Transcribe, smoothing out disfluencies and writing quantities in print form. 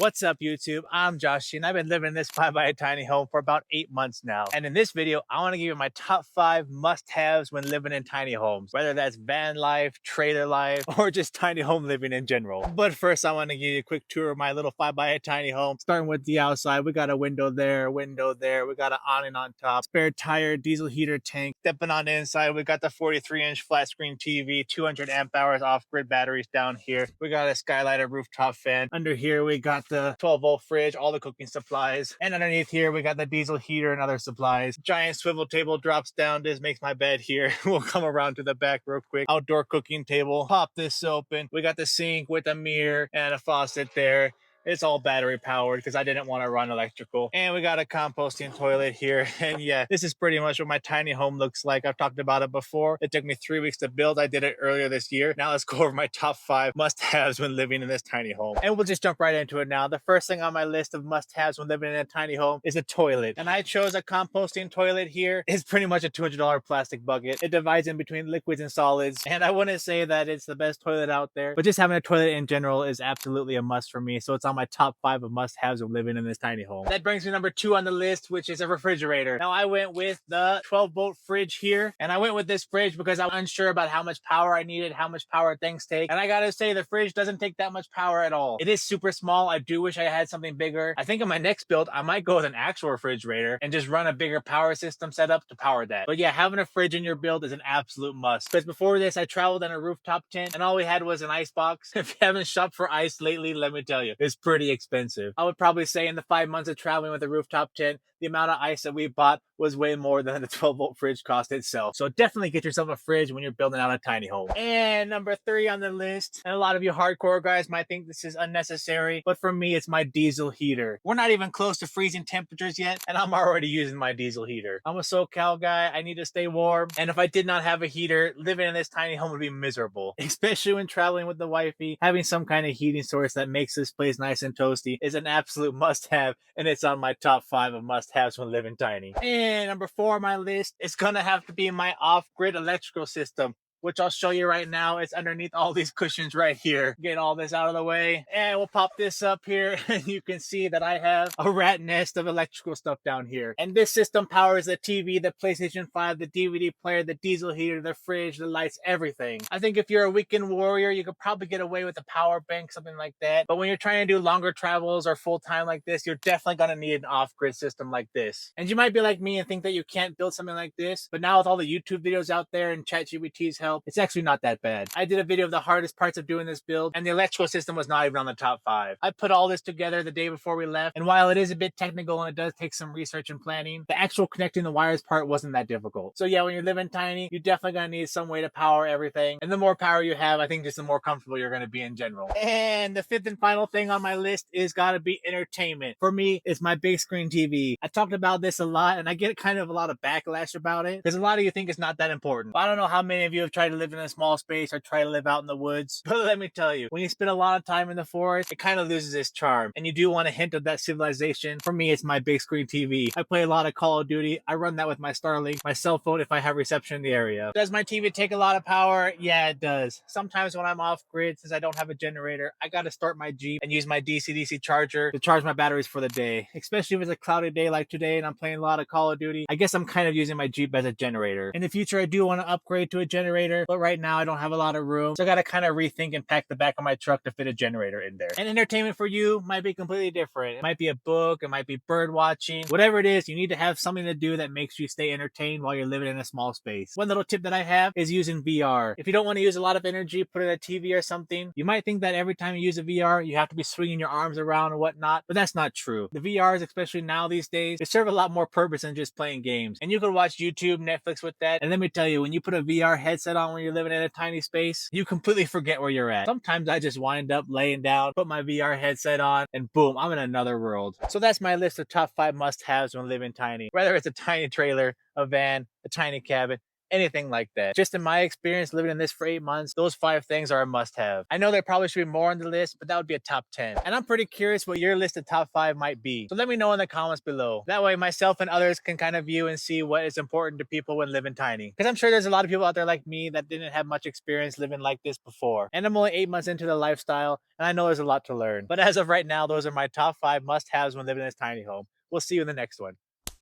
What's up, YouTube? I'm Josh, and I've been living in this 5 by a tiny home for about 8 months now. And in this video, I want to give you my top 5 must-haves when living in tiny homes, whether that's van life, trailer life, or just tiny home living in general. But first, I want to give you a quick tour of my little 5 by a tiny home. Starting with the outside, we got a window there, we got an awning on top, spare tire, diesel heater tank. Stepping on the inside, we got the 43-inch flat screen TV, 200 amp hours off-grid batteries down here. We got a skylighter rooftop fan. Under here, we got the 12-volt fridge, all the cooking supplies. And underneath here, we got the diesel heater and other supplies. Giant swivel table drops down. This makes my bed here. We'll come around to the back real quick. Outdoor cooking table. Pop this open. We got the sink with a mirror and a faucet there. It's all battery powered because I didn't want to run electrical. And we got a composting toilet here. And yeah, this is pretty much what my tiny home looks like. I've talked about it before. It took me 3 weeks to build. I did it earlier this year. Now let's go over my top 5 must-haves when living in this tiny home. And we'll just jump right into it now. The first thing on my list of must-haves when living in a tiny home is a toilet. And I chose a composting toilet here. It's pretty much a $200 plastic bucket. It divides in between liquids and solids. And I wouldn't say that it's the best toilet out there, but just having a toilet in general is absolutely a must for me. So it's on my top 5 of must-haves of living in this tiny home. That brings me number 2 on the list, which is a refrigerator. Now I went with the 12-volt fridge here, and I went with this fridge because I'm unsure about how much power I needed, how much power things take. And I gotta say, the fridge doesn't take that much power at all. It is super small. I do wish I had something bigger. I think in my next build, I might go with an actual refrigerator and just run a bigger power system setup to power that. But yeah, having a fridge in your build is an absolute must. Because before this, I traveled in a rooftop tent, and all we had was an ice box. If you haven't shopped for ice lately, let me tell you, it's pretty expensive. I would probably say in the 5 months of traveling with a rooftop tent, the amount of ice that we bought was way more than the 12-volt fridge cost itself. So definitely get yourself a fridge when you're building out a tiny home. And number 3 on the list, and a lot of you hardcore guys might think this is unnecessary, but for me, it's my diesel heater. We're not even close to freezing temperatures yet, and I'm already using my diesel heater. I'm a SoCal guy. I need to stay warm. And if I did not have a heater, living in this tiny home would be miserable, especially when traveling with the wifey. Having some kind of heating source that makes this place nice and toasty is an absolute must-have, and it's on my top 5 of must-haves when living tiny. And number 4 on my list is gonna have to be my off-grid electrical system, which I'll show you right now. It's underneath all these cushions right here. Get all this out of the way, and we'll pop this up here, and you can see that I have a rat nest of electrical stuff down here. And this system powers the TV, the PlayStation 5, the DVD player, the diesel heater, the fridge, the lights, everything. I think if you're a weekend warrior, you could probably get away with a power bank, something like that. But when you're trying to do longer travels or full time like this, you're definitely gonna need an off-grid system like this. And you might be like me and think that you can't build something like this, but now with all the YouTube videos out there and ChatGPT's help, it's actually not that bad. I did a video of the hardest parts of doing this build, and the electrical system was not even on the top 5. I put all this together the day before we left, and while it is a bit technical and it does take some research and planning, the actual connecting the wires part wasn't that difficult. So yeah, when you're living tiny, you're definitely gonna need some way to power everything, and the more power you have, I think just the more comfortable you're gonna be in general. And the 5th and final thing on my list is gotta be entertainment. For me, it's my big screen TV. I talked about this a lot, and I get kind of a lot of backlash about it, because a lot of you think it's not that important. But I don't know how many of you have tried to live in a small space or try to live out in the woods, but let me tell you, when you spend a lot of time in the forest, it kind of loses its charm, and you do want a hint of that civilization. For me, it's my big screen TV. I play a lot of Call of Duty. I run that with my Starlink, my cell phone if I have reception in the area. Does my TV take a lot of power? Yeah, it does. Sometimes when I'm off grid, since I don't have a generator, I gotta start my Jeep and use my DC-DC charger to charge my batteries for the day, especially if it's a cloudy day like today and I'm playing a lot of Call of Duty. I guess I'm kind of using my Jeep as a generator. In the future, I do want to upgrade to a generator, but right now I don't have a lot of room, so I gotta kind of rethink and pack the back of my truck to fit a generator in there. And entertainment for you might be completely different. It might be a book, it might be bird watching, whatever it is, you need to have something to do that makes you stay entertained while you're living in a small space. One little tip that I have is using VR. If you don't want to use a lot of energy, put it in a TV or something. You might think that every time you use a VR, you have to be swinging your arms around and whatnot, but that's not true. The VRs, especially now these days, they serve a lot more purpose than just playing games. And you can watch YouTube, Netflix with that. And let me tell you, when you put a VR headset on when you're living in a tiny space, you completely forget where you're at. Sometimes I just wind up laying down, put my VR headset on, and boom, I'm in another world. So that's my list of top 5 must-haves when living tiny. Whether it's a tiny trailer, a van, a tiny cabin, anything like that. Just in my experience living in this for 8 months, those 5 things are a must have. I know there probably should be more on the list, but that would be a top 10. And I'm pretty curious what your list of top 5 might be. So let me know in the comments below. That way myself and others can kind of view and see what is important to people when living tiny. Because I'm sure there's a lot of people out there like me that didn't have much experience living like this before. And I'm only 8 months into the lifestyle, and I know there's a lot to learn. But as of right now, those are my top 5 must haves when living in this tiny home. We'll see you in the next one.